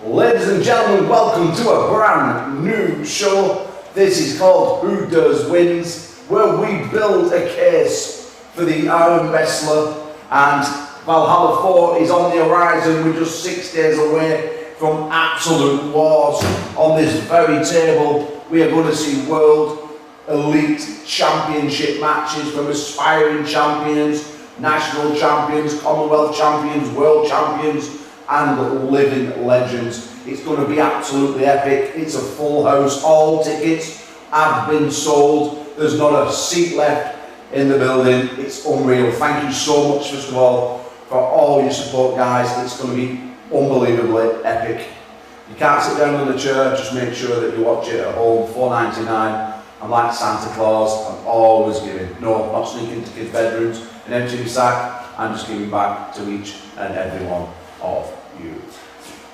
Ladies and gentlemen, welcome to a brand new show. This is called Who Does Wins, where we build a case for the Iron Wrestler, and Valhalla 4 is on the horizon. We're just 6 days away from absolute wars. On this very table, we are going to see World Elite Championship matches from aspiring champions, national champions, Commonwealth champions, world champions, and living legends. It's going to be absolutely epic. It's a full house. All tickets have been sold. There's not a seat left in the building. It's unreal. Thank you so much, first of all, for all your support, guys. It's going to be unbelievably epic. You can't sit down on the chair. Just make sure that you watch it at home. $4.99. I'm like Santa Claus. I'm always giving. No, not sneaking into kids' bedrooms and emptying the sack. I'm just giving back to each and every one of you.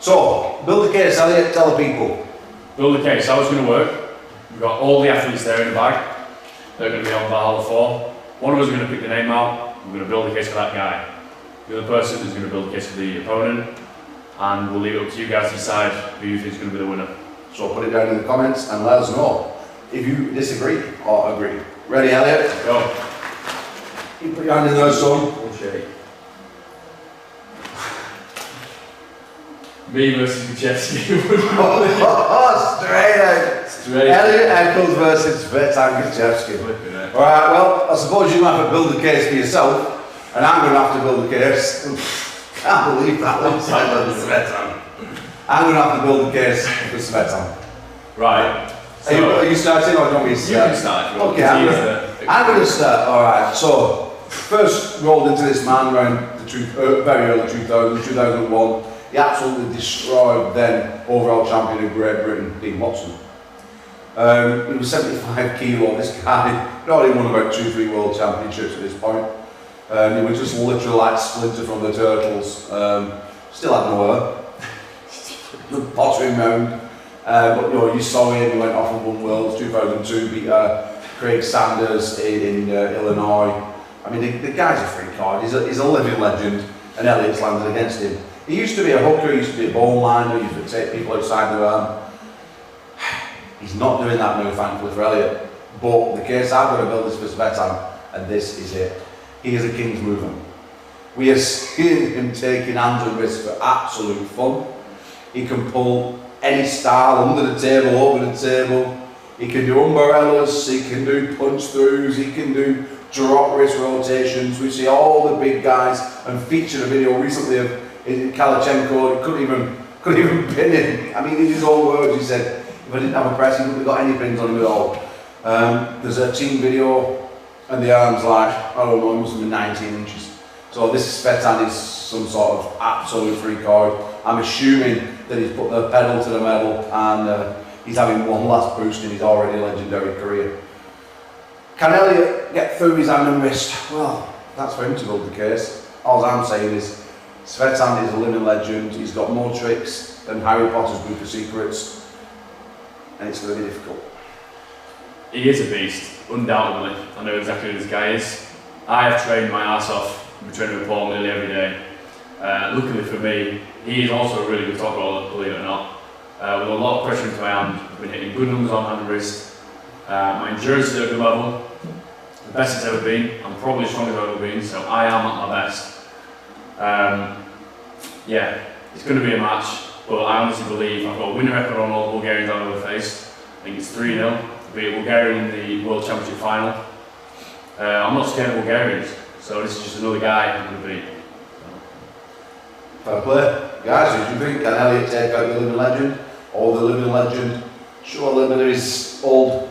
So, build a case, Elliot, tell the people. Build a case, how it's going to work. We've got all the athletes there in the bag. They're going to be on Valhalla 4. One of us is going to pick the name out. We're going to build a case for that guy. The other person is going to build a case for the opponent. And we'll leave it up to you guys to decide who you think is going to be the winner. So put it down in the comments and let us know if you disagree or agree. Ready, Elliot? Go. You put your hand in there, son. Me versus Gachevsky. Straight out. Elliot Eccles versus Svetan Gachevsky. Alright, well, I suppose you have to build a case for yourself, and I'm going to have to build a case. Can't believe that looks like Svetan. I'm going to have to build a case for Svetan. Right. So, are you starting or do you want me to start? You can start. Okay, I'm going to start. Alright, so, first rolled into this man around the very early 2001. He absolutely destroyed then overall champion of Great Britain, Dean Watson. He was 75 kilo, this guy. He'd already won about 2-3 world championships at this point. He was just literally like Splinter from the Turtles. Still had no hair. Pottering round. But you know, you saw him, he went off and won worlds. 2002 beat Craig Sanders in Illinois. I mean, the guy's a freak card. He's a living legend, and Elliot's landed against him. He used to be a hooker, he used to be a bone liner, he used to take people outside their arm. He's not doing that now, thankfully, for Elliot. But the case I've got to build is for Svetan, and this is it. He is a king's mover. We are seeing him taking hands and risks for absolute fun. He can pull any style under the table, over the table. He can do umbrellas, he can do punch throughs, he can do drop wrist rotations. We see all the big guys, and featured a video recently of Kalachenko. He couldn't even pin him. I mean, in his own words, he said, if I didn't have a press, he wouldn't have got any pins on him at all. There's a team video, and the arm's like, I don't know, it must have been 19 inches. So this Svetan is some sort of absolute freak card. I'm assuming that he's put the pedal to the metal, and he's having one last boost in his already legendary career. Can Elliot get through his hand and wrist? Well, that's for him to build the case. All I'm saying is, Svetan is a living legend. He's got more tricks than Harry Potter's Book of Secrets, and it's going to be difficult. He is a beast, undoubtedly. I know exactly who this guy is. I have trained my ass off. I've been training with Paul nearly every day. Luckily for me, he is also a really good top roller, believe it or not. With a lot of pressure into my hand, I've been hitting good numbers on hand and wrist. My endurance is at a good level, the best it's ever been. I'm probably the strongest I've ever been, so I am at my best. Yeah, it's going to be a match, but I honestly believe I've got a winning record on all the Bulgarians I've ever faced. I think it's 3-0 to beat Bulgaria in the World Championship final. I'm not scared of Bulgarians, so this is just another guy I'm going to beat. Fair play. Guys, who do you think? Can Elliot take out the living legend? Or the living legend show a little bit of his old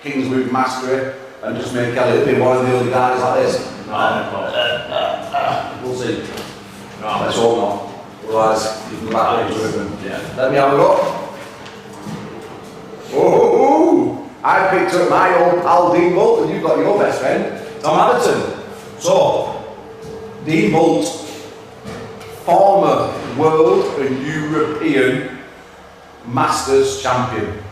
King's Move mastery and just make Elliot be one of the other guys like this? We'll see. No, let's hope not. Otherwise, you can back into it. Yeah. Let me have a go. Oh, I picked up my old pal Dean Bolt, and you've got your best friend, Tom Atherton. So, Dean Bolt, former world and European Masters champion.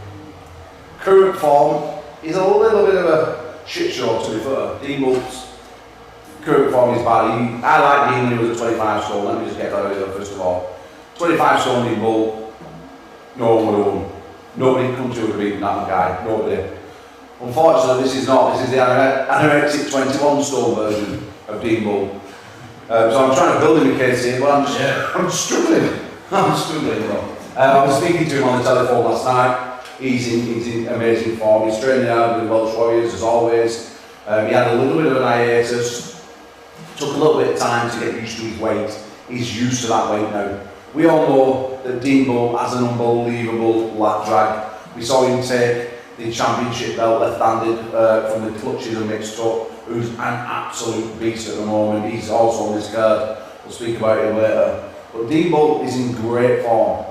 Current form is a little bit of a shit show, to be fair. Dean Bolt's current form is bad. I like Dean when he was at 25 stone. Let me just get that out of there first of all. 25 stone Dean Bolt, no one would have won. Nobody in the country would have beaten that guy, nobody. Unfortunately, this is the anorexic 21 stone version of Dean Bull. So I'm trying to build him a case here, but I'm struggling. I'm struggling though. I was speaking to him on the telephone last night. He's in amazing form. He's training hard with the Welsh Warriors as always. He had a little bit of an hiatus. Took a little bit of time to get used to his weight. He's used to that weight now. We all know that Dean Bull has an unbelievable lat drag. We saw him take the championship belt left-handed from the clutches of mixed up, who's an absolute beast at the moment. He's also on this card. We'll speak about him later. But Dean Bull is in great form.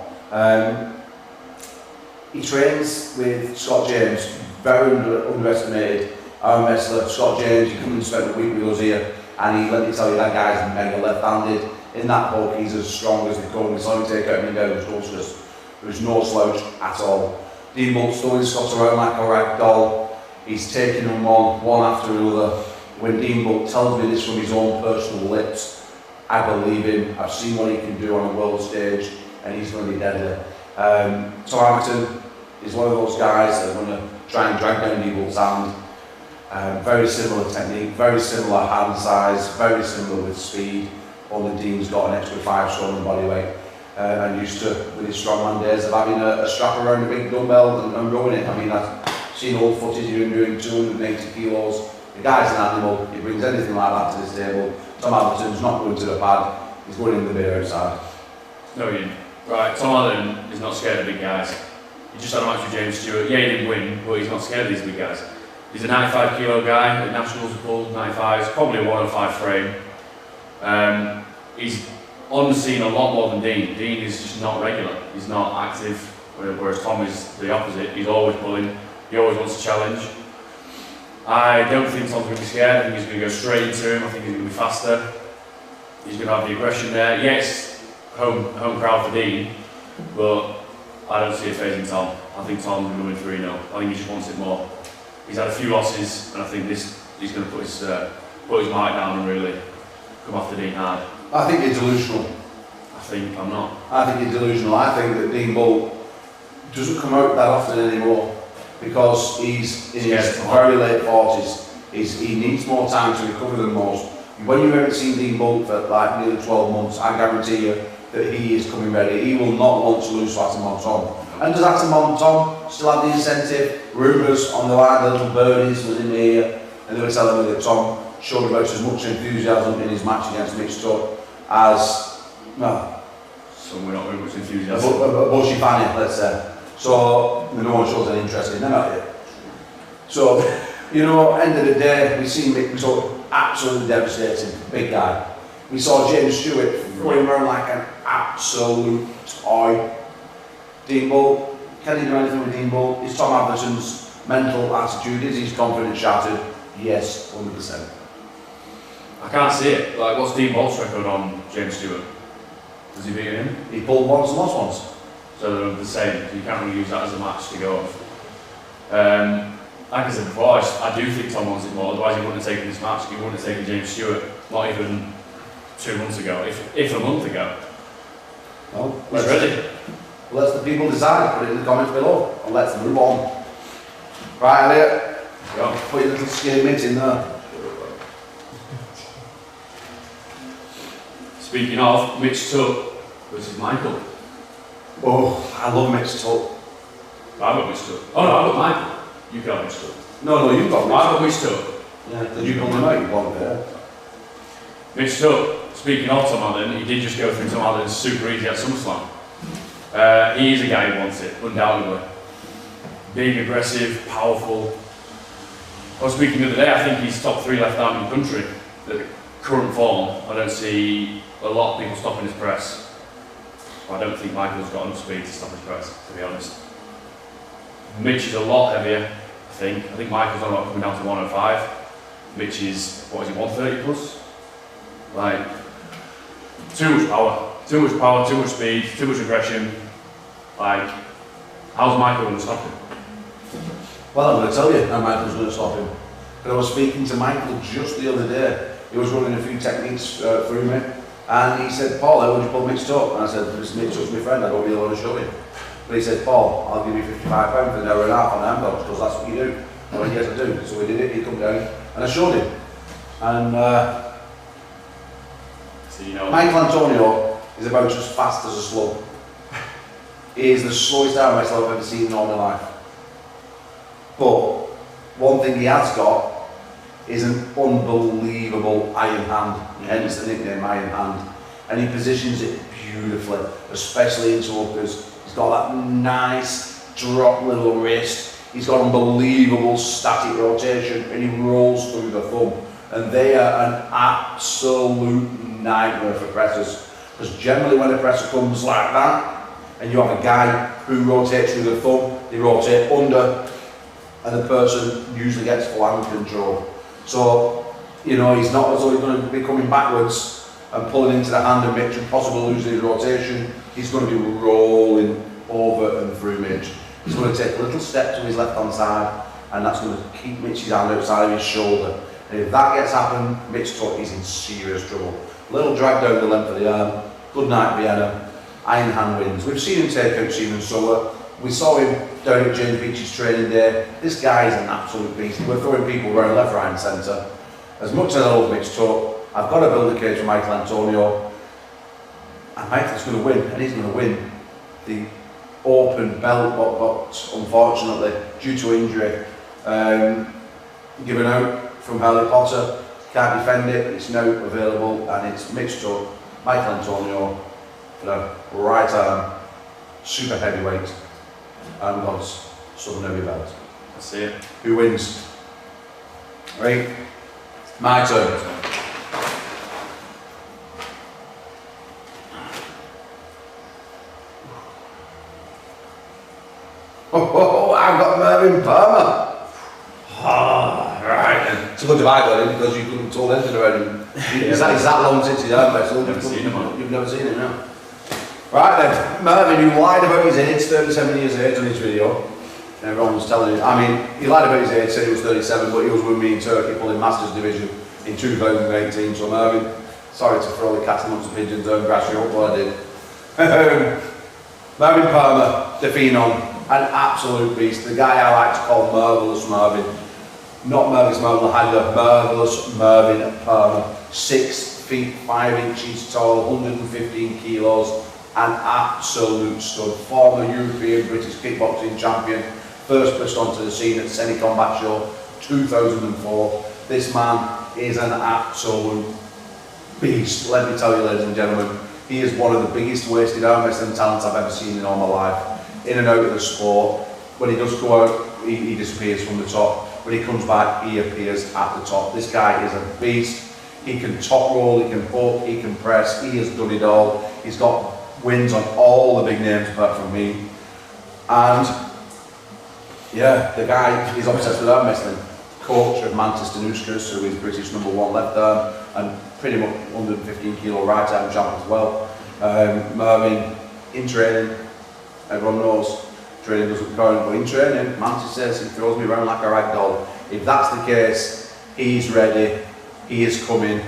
He trains with Scott James, very underestimated arm wrestler. Scott James, he come and spent a week with us here, and let me tell you, that guy's mega left-handed. In that poke, he's as strong as they come. We saw him take out Mindo's Dulcus. There's no slouch at all. Dean Bull's throwing Scott around like a rag doll. He's taking them one after another. When Dean Bull tells me this from his own personal lips, I believe him. I've seen what he can do on a world stage, and he's going to be deadly. Tom Hamilton is one of those guys that are going to try and drag down Dean Bull's hand. Very similar technique, very similar hand size, very similar with speed. Only Dean's got an extra 5 stone in body weight. And used to, with his strongman days, of having a strap around a big dumbbell and rowing it. I mean, I've seen old footage of him doing 280 kilos. The guy's an animal. He brings anything like that to this table. Tom Hamilton's not going to the pad. He's going in the beer outside. No, you right. Tom Hamilton is not scared of big guys. He just had a match with James Stewart. Yeah, he didn't win, but he's not scared of these big guys. He's a 95 kilo guy. The Nationals are pulled 95. He's probably a 105 frame. He's on the scene a lot more than Dean. Dean is just not regular. He's not active, whereas Tom is the opposite. He's always pulling. He always wants to challenge. I don't think Tom's going to be scared. I think he's going to go straight into him. I think he's going to be faster. He's going to have the aggression there. Yes, home crowd for Dean, but I don't see it phasing Tom. I think Tom's going to win 3-0. I think he just wants it more. He's had a few losses, and I think he's going to put his mic down and really come after Dean hard. I think you're delusional. I think I'm not. I think you're delusional. I think that Dean Bull doesn't come out that often anymore because he's in his very late 40s. He needs more time to recover than most. When you haven't seen Dean Bull for like nearly 12 months, I guarantee you that he is coming ready. He will not want to lose to Atom Tom. And does Atom Tom still have the incentive? Rumours on the line, the little birdies was in here, and they were telling me that Tom showed about as much enthusiasm in his match against Mixed Up as, well, so we're not very much enthusiasm. A bushy fanny, let's say. So no one shows any interest in them, are you? So, you know, end of the day, we see Mixed Up absolutely devastating, big guy. We saw James Stewart throwing around like an absolute toy. Dean Bull, can he do anything with Dean Bull? Is Tom Hamilton's mental attitude, is his confidence shattered? Yes, 100%. I can't see it. Like, what's Dean Bull's record on James Stewart? Does he beat him? He pulled once and lost once. So they're the same. So you can't really use that as a match to go off. Like I said before, I do think Tom wants it more. Otherwise, he wouldn't have taken this match. He wouldn't have taken James Stewart. Not even 2 months ago, if a month ago. Well, he's ready. Let the people decide. Put it in the comments below, and let's move on. Right, Elliot. Go. Put your little skinny mitt in there. Speaking of, Mitch Tuck versus Michael. Oh, I love mixed up. I've got Mitch Tuck. Oh no, I've got Michael. You got Mitch Tuck. No, you've got I've got Mitch Tuck. Yeah, did you come tonight? You want there. Mitch Tuck, speaking of Tom Allen, he did just go through Tom Allen's super easy at SummerSlam. He is a guy who wants it, undoubtedly. Big, aggressive, powerful. I was speaking the other day, I think he's top 3 left arm in the country. The current form, I don't see a lot of people stopping his press. I don't think Michael's got enough speed to stop his press, to be honest. Mitch is a lot heavier, I think. I think Michael's on about coming down to 105. Mitch is, what is he, 130 plus? Like, too much power, too much speed, too much aggression. Like, how's Michael going to stop him? Well, I'm going to tell you how Michael's going to stop him. But I was speaking to Michael just the other day. He was running a few techniques through me, and he said, "Paul, how would you pull mixed up?" And I said, "This Mitch Tuck's my friend, I don't really want to show him." But he said, Paul, I'll give you £55 for an hour and a half on ARMGODS because that's what you do. I went, yes I do. So we did it, he come down and I showed him. And so you know, Michael Antonio is about as fast as a slug. He is the slowest arm wrestler I've ever seen in all my life. But one thing he has got is an unbelievable iron hand, hence the nickname Iron Hand. And he positions it beautifully, especially into uppers. He's got that nice drop little wrist. He's got unbelievable static rotation and he rolls through the thumb. And they are an absolute nightmare for pressers. Because generally when a presser comes like that, and you have a guy who rotates through the thumb, they rotate under, and the person usually gets full hand control. So, you know, he's not as though he's going to be coming backwards and pulling into the hand and making possible losing his rotation. He's going to be rolling over and through Mitch. He's going to take a little step to his left hand side, and that's going to keep Mitch's hand outside of his shoulder. And if that gets happened, Mitch Tuck is in serious trouble. Little drag down the length of the arm. Good night, Vienna. Iron Hand wins. We've seen him take out Stephen Suller. We saw him down at James Beach's training day. This guy is an absolute beast. We're throwing people around left, right and centre. As much as I love Mitch Tuck, I've got to build a case for Michael Antonio. And Michael's going to win, and he's going to win the open belt, but unfortunately, due to injury, given out from Harry Potter, can't defend it. It's now available, and it's Mitch Tuck, Michael Antonio for the right arm, super heavyweight, ARMGODS Southern Heavy Belt. I see it. Who wins? Right, my turn. Oh, I've got Mervyn Plman. Oh, right. It's a good divide got him because you couldn't have told anything about him. He's that long since he's arm wrestled. Never seen him, man. You've never seen him, no? Right then, Mervyn, who lied about his age, 37 years of age on his video. Everyone was telling him, I mean, he lied about his age, said he was 37, but he was with me in Turkey pulling Masters Division in 2018. So Mervyn, sorry to throw the cat amongst the pigeons and grass you up, but I did. Mervyn Plman, the Phenom. An absolute beast. The guy I like to call Marvellous Mervyn. Not Mervyn's Mervyn Hanger, Marvellous Mervyn Plman. 6 feet 5 inches tall, 115 kilos. An absolute stud. Former European British kickboxing champion. First pushed onto the scene at Semi Combat Show 2004. This man is an absolute beast. Let me tell you, ladies and gentlemen, he is one of the biggest wasted arm wrestling talents I've ever seen in all my life. In and out of the sport. When he does go out, he disappears from the top. When he comes back, he appears at the top. This guy is a beast. He can top roll, he can hook, he can press, he has done it all. He's got wins on all the big names apart from me. And yeah, the guy, he's obsessed with arm wrestling. Coach of Mantis Danuskas, who is British #1 left arm and pretty much 115 kilo right arm champ as well. Mervyn, in training, everyone knows training doesn't count, but in training, Mantis says he throws me around like a rag doll. If that's the case, he's ready, he is coming.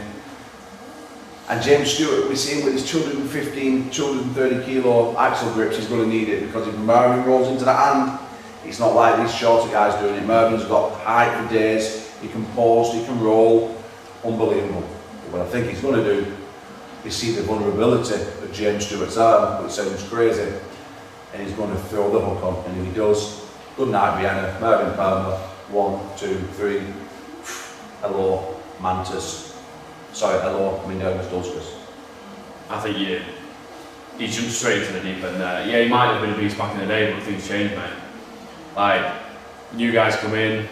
And James Stewart, we see him with his 215, 230 kilo axle grips, he's going to need it because if Mervyn rolls into the hand, it's not like these shorter guys doing it. Mervyn's got height for days, he can post, he can roll, unbelievable. But what I think he's going to do is see the vulnerability of James Stewart's arm, which sounds crazy, and he's going to throw the hook on, and if he does, good night Vienna, Mervyn Plman, 1, 2, 3, hello Mantis, sorry, hello Mindomus Dulskus. I think he jumped straight into the deep end there. Yeah, he might have been a beast back in the day, but things changed, mate. Like, new guys come in,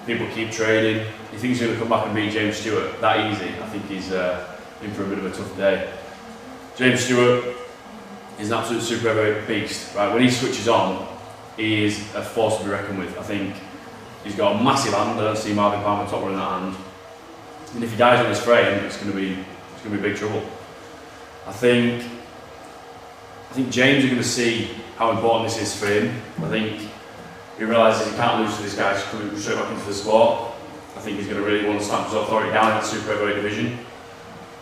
people keep training. You think he's going to come back and beat James Stewart that easy? I think he's in for a bit of a tough day. James Stewart is an absolute super heavyweight beast. Right, when he switches on, he is a force to be reckoned with. I think he's got a massive hand. I don't see Mervyn Plman top running that hand. And if he dies on his frame, it's going to be big trouble. I think James is going to see how important this is for him. I think he realises he can't lose to this guy just coming straight back into the sport. I think he's going to really want to stamp his authority down in the super heavyweight division.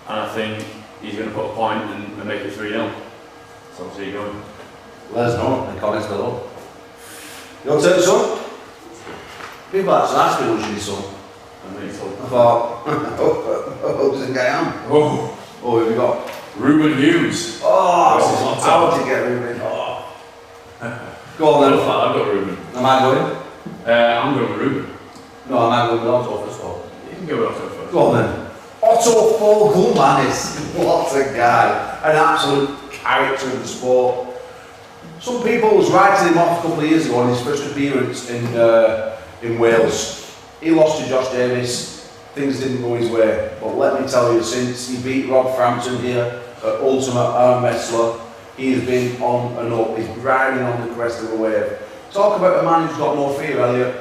And I think he's going to put a point and make it 3-0. So I'll see you going. Let us know in the comments below. Your turn, son? People actually ask me which is his son. I thought, oh, doesn't get on. Oh, Oh, who have we got? Ruben Hughes. Oh, how did you get Ruben? Oh. Go on then. I've got Ruben. Am I going? I'm going with Ruben. No, am I going with Otto first of all? You can go with Otto first. Go on then. Otto Vogelmanis. What a guy. An absolute character in the sport. Some people was writing him off a couple of years ago on his first appearance in Wales. He lost to Josh Davies. Things didn't go his way. But let me tell you, since he beat Rob Frampton here at Ultimate Arm Wrestler, he has been on and up. He's riding on the crest of a wave. Talk about a man who's got no fear, Elliot.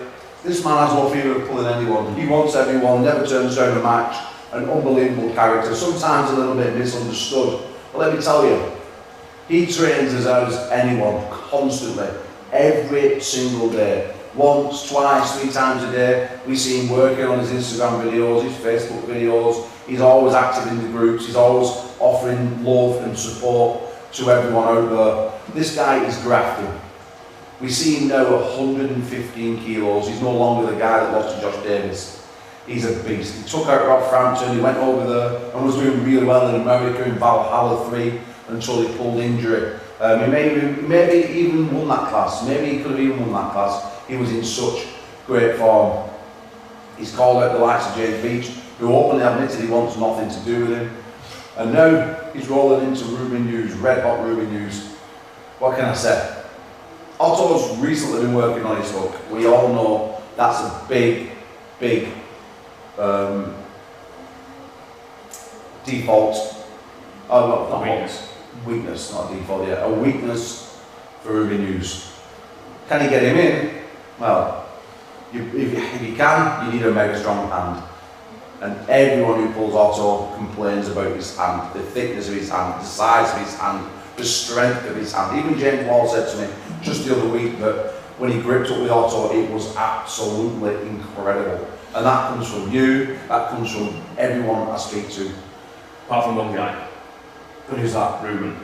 This man has no fear of pulling anyone. He wants everyone, never turns down a match. An unbelievable character, sometimes a little bit misunderstood. But let me tell you, he trains as hard as anyone, constantly, every single day. Once, twice, 3 times a day. We see him working on his Instagram videos, his Facebook videos. He's always active in the groups. He's always offering love and support to everyone out there. This guy is grafting. We see him now at 115 kilos. He's no longer the guy that lost to Josh Davies. He's a beast. He took out Rob Frampton. He went over there and was doing really well in America in VALHALLA 3 until he pulled injury. He maybe even won that class. Maybe he could have even won that class. He was in such great form. He's called out the likes of Davies J, who openly admitted he wants nothing to do with him. And now he's rolling into Ruben Hughes, red hot Ruben Hughes. What can I say? Otto's recently been working on his hook. We all know that's a big default. Oh, not Weakness. Weakness, not a default, yeah. A weakness for Ruben Hughes. Can you get him in? Well, if you can, you need a mega strong hand. And everyone who pulls Otto complains about his hand, the thickness of his hand, the size of his hand, the strength of his hand. Even James Wall said to me just the other week that when he gripped up with Otto, it was absolutely incredible. And that comes from you, that comes from everyone I speak to. Apart from one guy. And who's that? Ruben.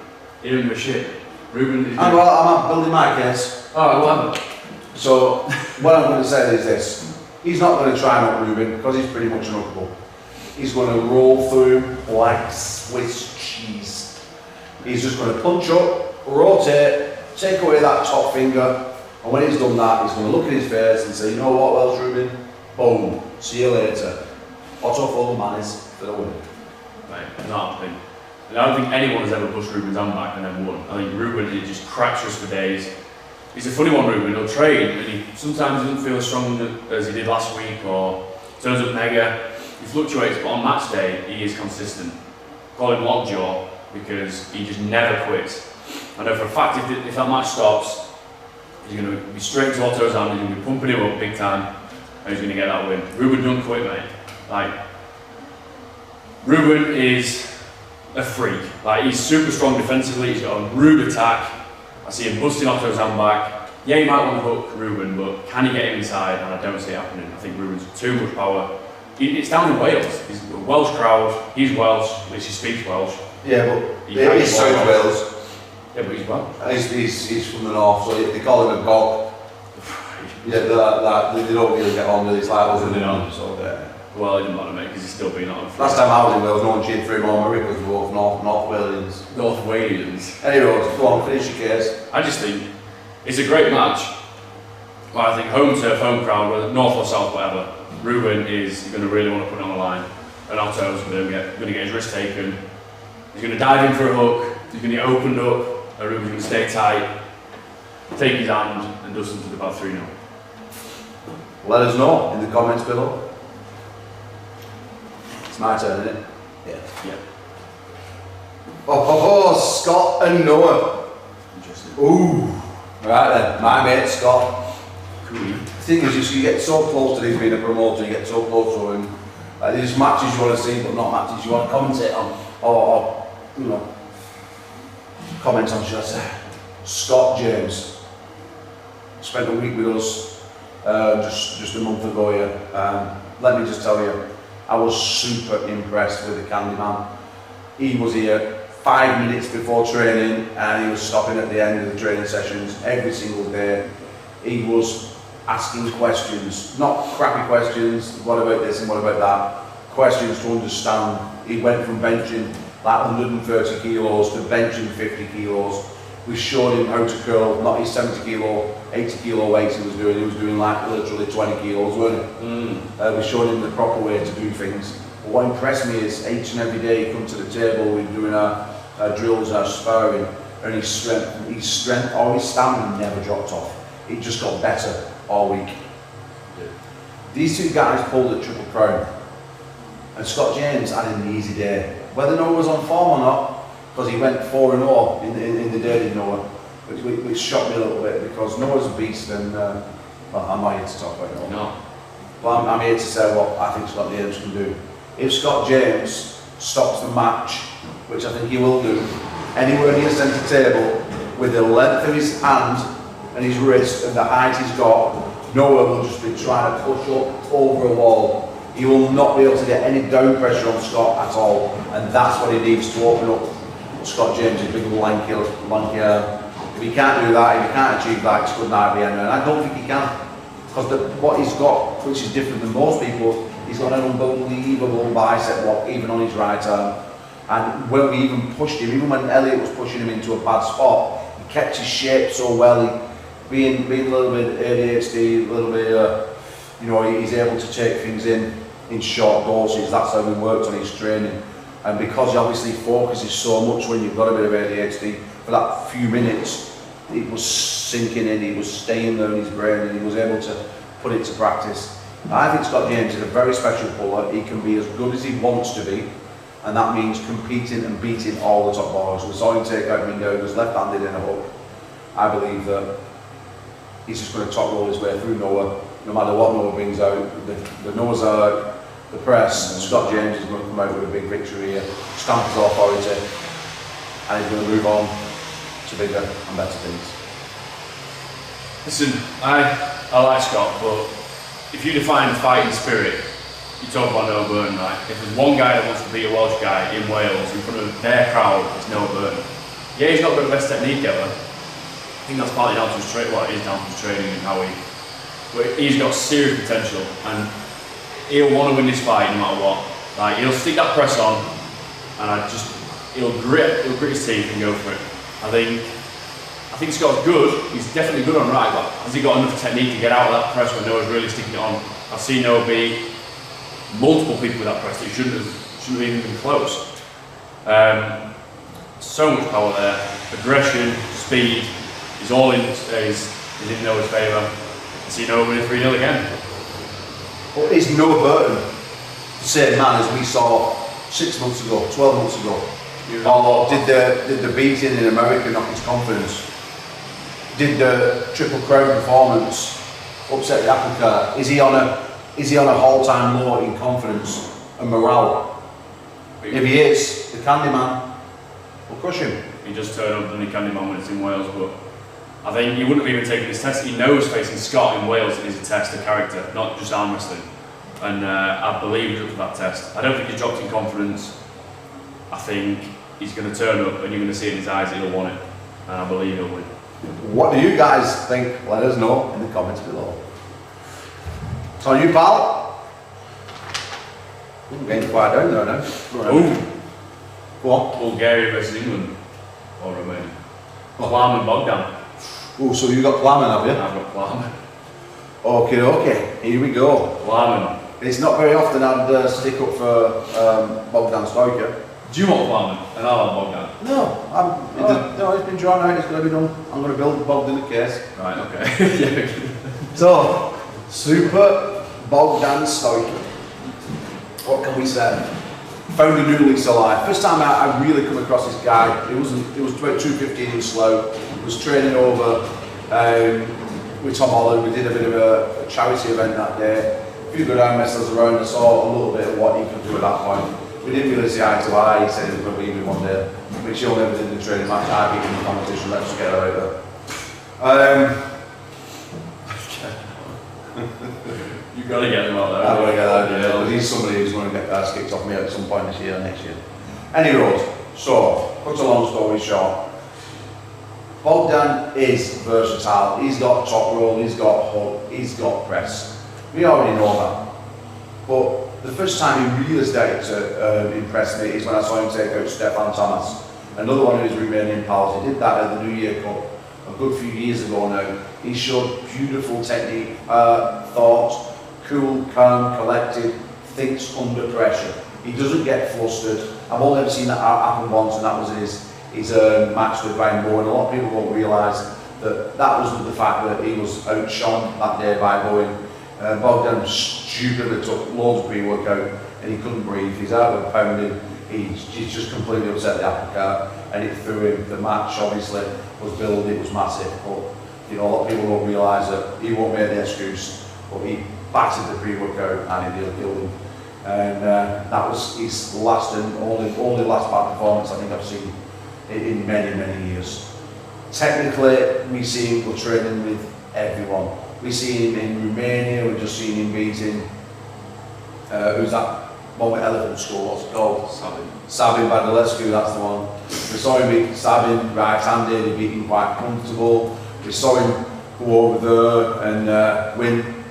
He didn't give a shit. Ruben is... And well, I'm not building my case. Oh, well, So, what I'm going to say is this. He's not going to try and up Ruben because he's pretty much unhookable. He's going to roll through like Swiss cheese. He's just going to punch up, rotate, take away that top finger, and when he's done that, he's going to look at his face and say, you know what, Welsh Ruben? Boom. See you later. Otto Vogelmanis for the win. Right, not a thing. I don't think anyone has ever pushed Ruben's hand back and then won. I think Ruben, he just cracks us for days. He's a funny one, Ruben. He'll train and he sometimes doesn't feel as strong as he did last week or turns up mega. He fluctuates, but on match day, he is consistent. Call him lockjaw because he just never quits. I know for a fact if that match stops, he's going to be straight to Otto's hand, he's going to be pumping him up big time and he's going to get that win. Ruben don't quit, mate. Like, Ruben is a freak. Like, he's super strong defensively, he's got a rude attack. I see him busting Otto's hand back. Yeah, he might want to hook Ruben, but can he get him inside? And I don't see it happening. I think Ruben's too much power. It's down in Wales. He's a Welsh crowd. He's Welsh. At least he speaks Welsh. Yeah, but he's South Wales. Yeah, but he's Welsh. He's from the north, so they call him a gog. Yeah, they don't really get on with his like other than him. So well, it didn't matter, mate, because he's still been on. Last time I was in Wales, no one cheered for him or Murray because we were both North Walians. North Walians. Anyway, go on, finish your case. I just think it's a great match. Well, I think home turf, home crowd, whether north or south, whatever. Ruben is going to really want to put it on the line, and Otto's going to get his wrist taken. He's going to dive in for a hook. He's going to get opened up, and Ruben's going to stay tight, take his hand, and does something about 3-0. Let us know in the comments below. It's my turn, isn't it? Yeah. Oh, Scott and Noah. Interesting. Ooh. Right then, my mate Scott. Cool. The thing is, just you get so close to him being a promoter, you get so close to him. There's matches you want to see, but not matches you want to commentate on, or you know, comment on, should I say. Scott James spent a week with us just a month ago here. Let me just tell you, I was super impressed with the Candyman. He was here 5 minutes before training, and he was stopping at the end of the training sessions every single day. He was asking questions, not crappy questions, what about this and what about that, questions to understand. He went from benching like 130 kilos to benching 50 kilos. We showed him how to curl, not his 70 kilo, 80 kilo weights he was doing like literally 20 kilos, weren't it? We showed him the proper way to do things. But what impressed me is each and every day he come to the table, we're doing our drills, our sparring, and his strength or his stamina never dropped off. It just got better all week. These two guys pulled the Triple Crown, and Scott James had an easy day. Whether Noah was on form or not, because he went 4-0 in the day, didn't Noah, which shocked me a little bit, because Noah's a beast, and well, I'm not here to talk about Noah. No. But I'm here to say what I think Scott James can do. If Scott James stops the match, which I think he will do, anywhere near centre table, with the length of his hand and his wrist and the height he's got, Noah will just be trying to push up over a wall. He will not be able to get any down pressure on Scott at all, and that's what he needs to open up Scott James, his big lanky arm. If he can't do that, if he can't achieve that, it's good night behind, and I don't think he can. Because what he's got, which is different than most people, he's got an unbelievable bicep lock, even on his right arm. And when we even pushed him, even when Elliot was pushing him into a bad spot, he kept his shape so well. Being a little bit ADHD, a little bit, you know, he's able to take things in short doses. That's how we worked on his training. And because he obviously focuses so much when you've got a bit of ADHD, for that few minutes, it was sinking in, he was staying there in his brain, and he was able to put it to practice. I think Scott James is a very special puller. He can be as good as he wants to be, and that means competing and beating all the top boys. We saw him take out Mingoga's left-handed in a hook. I believe that he's just going to top roll his way through Noah, no matter what Noah brings out. The Noah's out, the press, Scott James is going to come out with a big victory here, stamp his authority, and he's going to move on to bigger and better things. Listen, I like Scott, but if you define fighting spirit, you talk about Noah Burton, right? If there's one guy that wants to beat a Welsh guy in Wales in front of their crowd, it's Noah Burton. Yeah, he's not got the best technique ever. I think that's partly down to his training, well, it is down to his training and how but he's got serious potential, and he'll want to win this fight no matter what. Like, he'll stick that press on, and he'll grit his teeth and go for it. I think Scott's good. He's definitely good on right, but has he got enough technique to get out of that press when Noah's really sticking it on? I've seen Noah beat multiple people with that press that he shouldn't have even been close. So much power there, aggression, speed, is all in is in Noah's favour. I see Noah winning 3-0 again. Well, is Noah Burton the same man as we saw 6 months ago, 12 months ago? Or did the beating in America knock his confidence? Did the Triple Crown performance upset the apple cart? Is he on a all-time low in confidence and morale? If he is, the Candyman will crush him. He just turned up and he Candyman when it's in Wales, but I think he wouldn't have even taken his test. He knows facing Scott in Wales is a test of character, not just arm wrestling. And I believe he's up to that test. I don't think he's dropped in confidence. I think he's going to turn up and you're going to see in his eyes that he'll want it. And I believe he'll win. What do you guys think? Let us know in the comments below. So you, pal? Ooh, getting quite down there now. Ooh. Go on. Bulgaria versus England. Or Romania. Plman and Bogdown. Oh, so you got Plman, have you? I've got Plman. Okay, here we go. Plman. It's not very often I'd stick up for Bogdan Stoiker. Do you want Plman? And I'll have Bogdown. No, no, it's been drawn out, it's going to be done. I'm going to build Bogdan a case. Right, okay. So, Super Bogdan Stoiker. What can we say? Found a new lease of life. First time I really come across this guy, it was about 215 in slow. Was training over with Tom Holland. We did a bit of a charity event that day. A few good arm wrestlers around. I saw a little bit of what he could do at that point. We didn't really see eye to eye. He said he was going to beat me one day, which he'll never did in the training match. I beat him in the competition. Let's just get that out there. You've got to get him out there. I've got to get that out there, because he's somebody who's going to get that kicked off me at some point this year or next year. Any road. So, cut a long story short, Bogdown is versatile. He's got top roll, he's got hook, he's got press. We already know that. But the first time he really started to impress me is when I saw him take out Stefan Thomas, another one of his Romanian pals. He did that at the New Year Cup a good few years ago now. He showed beautiful technique, thought, cool, calm, collected, thinks under pressure. He doesn't get flustered. I've only ever seen that happen once, and that was his match with Ryan Bowen. A lot of people won't realise that that was the fact that he was outshone that day by Bowen. Bogdown stupidly took loads of pre-workout and he couldn't breathe. He's out of pounding. He's just completely upset the apple cart, and it threw him. The match obviously was building, it was massive, but you know, a lot of people won't realise that he won't make the excuse, but he battered the pre-workout and he nearly killed him. And that was his last and only last bad performance I think I've seen in many years. Technically, we see him training with everyone. We see him in Romania, we've just seen him beating, who's that one with Elephant School, what's it called? Sabin Badalescu, that's the one. We saw him beat Sabin right-handed, he beat him quite comfortable. We saw him go over there and win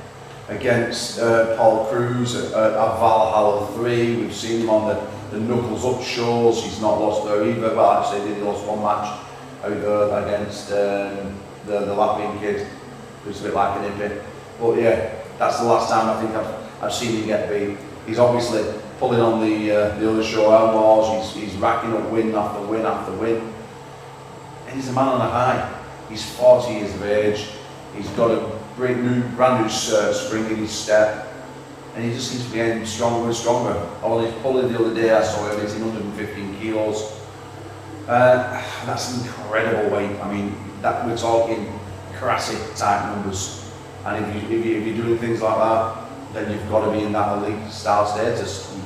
against Paul Cruz at VALHALLA 3. We've seen him on the knuckles up shows. He's not lost there either. Well, actually, he lost one match out there against the Latvian kid, who's a bit like an impy. But yeah, that's the last time I think I've seen him get beat. He's obviously pulling on the other show elbows. He's racking up win after win after win. And he's a man on a high. He's 40 years of age. He's got a brand new spring in his step, and he just seems to be getting stronger and stronger. Only pulling the other day I saw him, he's 115 kilos. That's an incredible weight. I mean, that we're talking Jurassic type numbers. And if you're doing things like that, then you've got to be in that elite style status.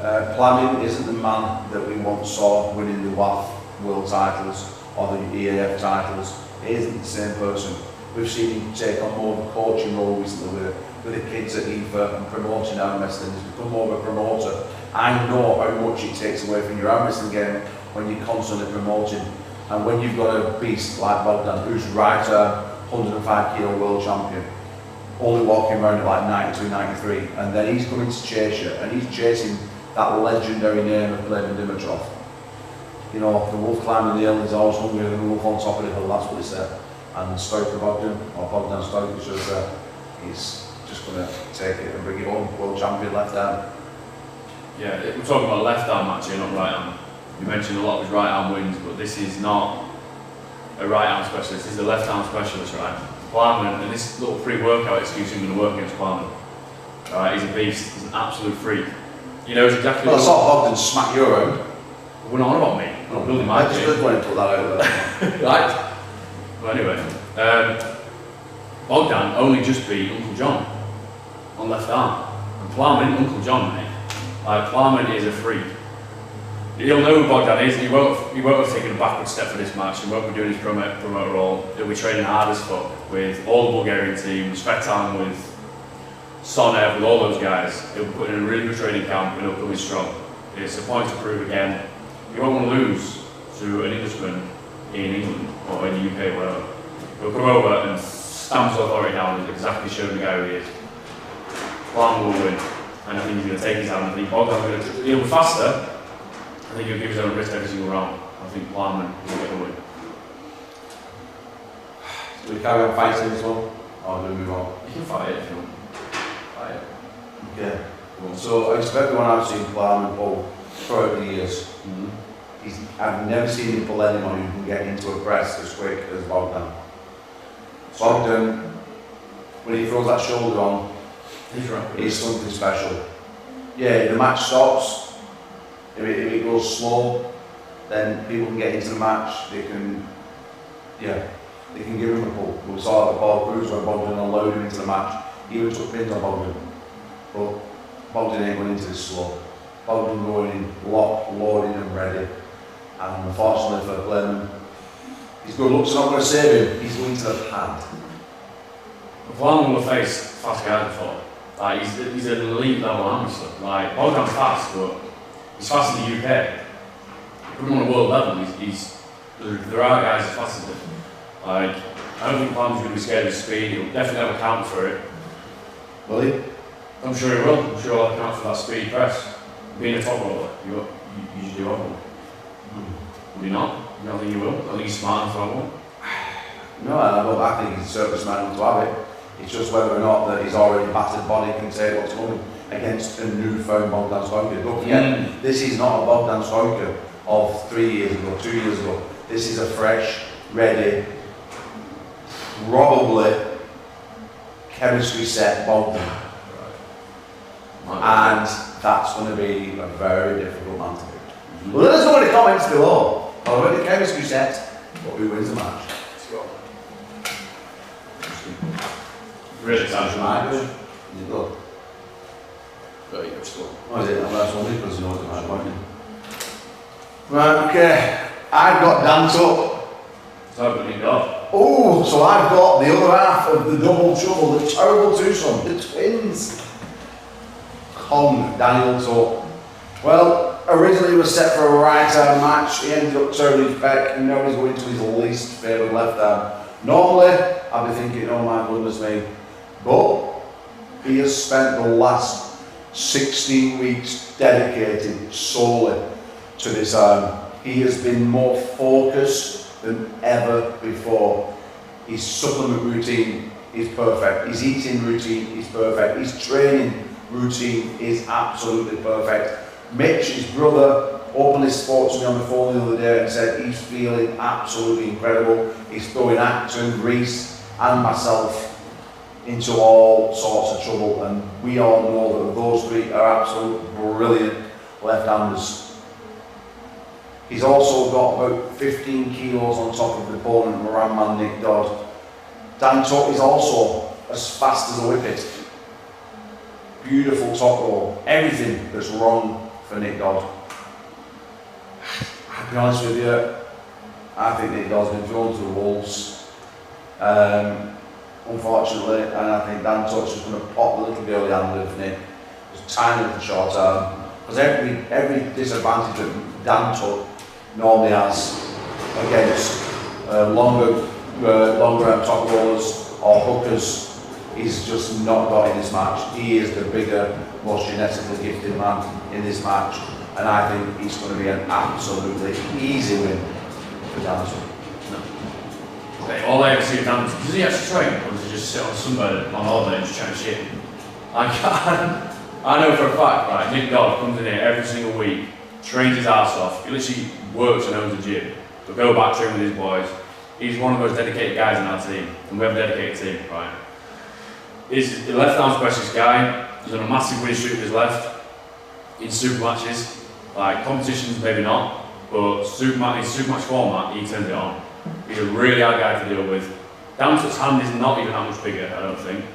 Plman isn't the man that we once saw winning the WAF world titles or the EAF titles. He isn't the same person. We've seen him take on more of a coaching role recently with the kids at EVA and promoting arm wrestling. He's become more of a promoter. I know how much it takes away from your arm wrestling game when you're constantly promoting. And when you've got a beast like Bogdown, who's right arm, 105 kilo world champion, only walking around at like 92, 93, and then he's coming to chase you, and he's chasing that legendary name of Plman Dimitrov. You know, the wolf climbing the hill is always hungrier than the wolf on top of the hill, that's what he said. And Stoker Bogdown, or Bogdown Stoker, he's just going to take it and bring it home, world champion left arm. Yeah, we're talking about left arm match here, not right arm. You mentioned a lot of his right arm wins, but this is not a right arm specialist, this is a left arm specialist, right? Plman, and this little pre-workout excuse I'm going to work against Plman. Right, he's a beast, he's an absolute freak. He knows exactly. Well, I saw Bogdown smack you around. We're not on about me, I'm not building my I just want to put that out there. Right? Well, anyway, Bogdown only just beat Uncle John on left arm. And Plman, Uncle John, mate. Like, Plman is a freak. He'll know who Bogdown is. He won't have taken a backward step for this match. He won't be doing his promoter role. He'll be training hard as fuck with all the Bulgarian team, Svetan, with Sonev, with all those guys. He'll be putting in a really good training camp and he'll come in strong. It's a point to prove again. You won't want to lose to an Englishman in England or in the UK, whatever. He'll come over and stamp his authority down and exactly show the guy who he is. Plman will win. And I think he's going to take his hand. I think Bogdown's going to. He'll be faster. I think he'll give his own wrist every single round. I think Plman will get the win. Do we carry on fighting this one? Or do we move on? You can fight it if you want. Fight it. Yeah. So I expect the one I've seen Plman pull throughout the years. I've never seen him pull anyone who can get into a press as quick as Bogdown. Bogdown, when he throws that shoulder on, he's something special. Yeah, the match stops. If it goes slow, then people can get into the match. They can give him a pull. We saw it at Paul Cruz when Bogdown allowed him into the match. He even took pins on Bogdown. But Bogdown ain't going into this slow. Bogdown going in locked, loaded and ready. And unfortunately for Plman, his good looks are not going to save him. He's going to the pad. Plman will face fast guys before. Like, he's an elite level amateur. Like, Bogdown's fast, but he's fast in the UK. put him on a world level, there are guys as fast as him. Like, I don't think Plman's going to be scared of his speed. He'll definitely have a count for it. Will he? I'm sure he will. I'm sure he'll have a count for that speed press. Being a top roller, you usually do have one. Will you not? You don't think you will? I think he's smart enough to have one. No, I think he's certainly smart enough to have it. It's just whether or not that his already battered body can take what's coming against a newfound Bogdown striker. Don't forget, this is not a Bogdown striker of 3 years ago, 2 years ago. This is a fresh, ready, probably chemistry set Bogdown. And that's going to be a very difficult man to beat. Well, let us know in the comments below. Already chemistry set, but who wins the match? Really excited. Is it good? Very good still. Oh, is it? Well, that's only because you know the match, won't you? Right, okay. I've got Dance Up. So good, God. Oh, so I've got the other half of the double trouble, the terrible twosome, the twins. Kong, Daniel Tuck. Well, originally he was set for a right arm match. He ended up turning his back, and now he's going to his least favoured left arm. Normally, I'd be thinking, oh my goodness me. But he has spent the last 16 weeks dedicated solely to this arm. He has been more focused than ever before. His supplement routine is perfect. His eating routine is perfect. His training routine is absolutely perfect. Mitch, his brother, openly spoke to me on the phone the other day and said he's feeling absolutely incredible. He's throwing Acton, Reese and myself into all sorts of trouble, and we all know that those three are absolutely brilliant left-handers. He's also got about 15 kilos on top of the opponent, Moran man Nick Dodd. Dan Tuck is also as fast as a whippet. Beautiful top roll. Everything that's wrong for Nick Dodd. I'll be honest with you, I think Nick Dodd's been thrown to the wolves. Unfortunately, and I think Dan Tuck's just going to pop the little girly hand of Nick. Just tiny little short arm. Because every disadvantage that Dan Tuck normally has against longer top rollers or hookers, he's just not got in this match. He is the bigger, most genetically gifted man in this match, and I think he's going to be an absolutely easy win for Dan Tuck. All I ever see of Dan, does he actually train, or does he just sit on sunbed on holiday and just chat shit? I know for a fact, right, Nick Dodd comes in here every single week, trains his ass off, he literally works and owns the gym, but go back train with his boys. He's one of the most dedicated guys in our team, and we have a dedicated team, right? He's the left arm specialist guy. He's on a massive winning streak with his left in super matches, like competitions maybe not, but in super match format he turns it on. He's a really hard guy to deal with. Dan Tuck's hand is not even that much bigger, I don't think.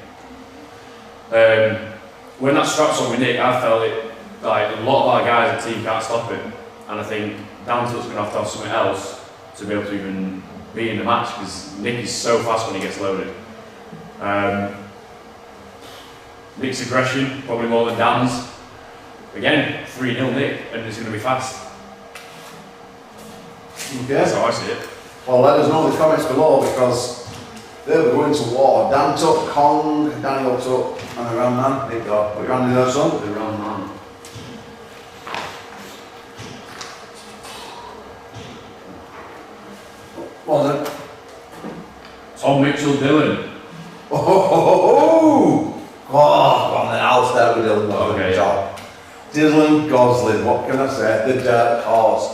When that strap's on with Nick, I felt it like a lot of our guys at the team can't stop him, and I think Dan Tuck's going to have something else to be able to even be in the match, because Nick is so fast when he gets loaded. Nick's aggression, probably more than Dan's. Again, 3-0 Nick, and it's going to be fast. Okay. That's how I see it. Well, let us know in the comments below, because they'll be going to war. Dan Tuck, Kong, Daniel Tuck, and the round man, Nick Dodd. What you rounding there, son? The round man. What was it? Tom Mitchell Dillon. Oh, then I'll start with Dylan. Okay, yeah. Dylan Goslin, what can I say? The dirt horse.